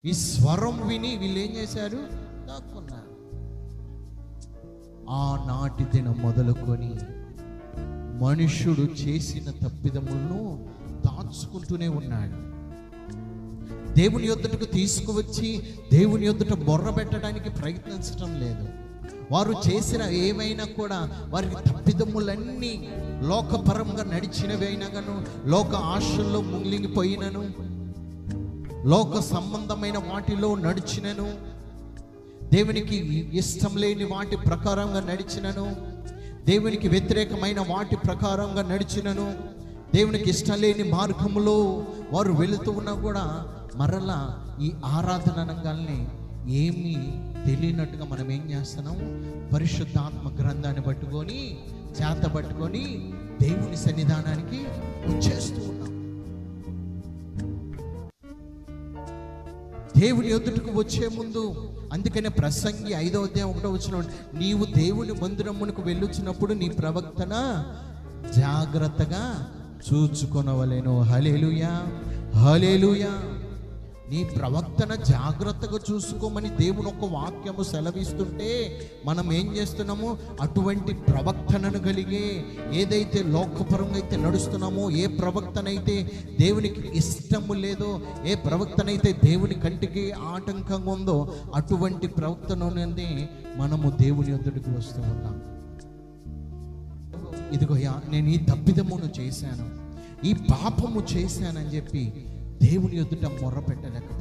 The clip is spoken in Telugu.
ఈ స్వరం విని వీళ్ళు ఏం చేశారు? దాక్కున్నారు. ఆనాటి దినం మొదలుకొని మనుష్యుడు చేసిన తప్పిదములను దాచుకుంటూనే ఉన్నాడు. దేవుని యొద్దకు తీసుకువచ్చి దేవుని యొద్దట బొర్ర పెట్టడానికి ప్రయత్నించడం లేదు. వారు చేసిన ఏమైనా కూడా వారికి తప్పిదములన్నీ లోకపరంగా నడిచినవి అయినా గాను, లోక ఆశల్లో మునిగిపోయినను, లోక సంబంధమైన వాటిలో నడిచినను, దేవునికి ఇష్టం లేని వాటి ప్రకారంగా నడిచినను, దేవునికి వ్యతిరేకమైన వాటి ప్రకారంగా నడిచినను, దేవునికి ఇష్టం లేని మార్గంలో వారు వెళుతూ ఉన్నా కూడా మరలా ఈ ఆరాధన అనగానే ఏమీ తెలియనట్టుగా మనం ఏం చేస్తున్నాం? పరిశుద్ధాత్మ గ్రంథాన్ని పట్టుకొని చేత పట్టుకొని దేవుని సన్నిధానానికి వచ్చేస్తూ ఉన్నాం. దేవుని ఎదుటకు వచ్చే ముందు, అందుకనే ప్రసంగి 5వ అధ్యాయం 1వ వచనం, నీవు దేవుని మందిరమునకు వెళ్ళొచ్చినప్పుడు నీ ప్రవక్తన జాగ్రత్తగా చూచుకొనవలెను. హల్లెలూయా, హల్లెలూయా. నీ ప్రవక్తన జాగ్రత్తగా చూసుకోమని దేవుని ఒక వాక్యము సెలవిస్తుంటే మనం ఏం చేస్తున్నాము? అటువంటి ప్రవక్తనను కలిగే, ఏదైతే లోకపరంగా అయితే నడుస్తున్నామో, ఏ ప్రవక్తనైతే దేవునికి ఇష్టము లేదో, ఏ ప్రవక్తనైతే దేవుని కంటికి ఆటంకంగా ఉందో, అటువంటి ప్రవక్తననే మనము దేవుని యొద్దకు వస్తూ ఉన్నాం. ఇదిగోయా, నేను ఈ తప్పిదమును చేశాను, ఈ పాపము చేశానని చెప్పి దేవుని ఎదుట మొర్ర పెట్టలేకపోతున్నాం.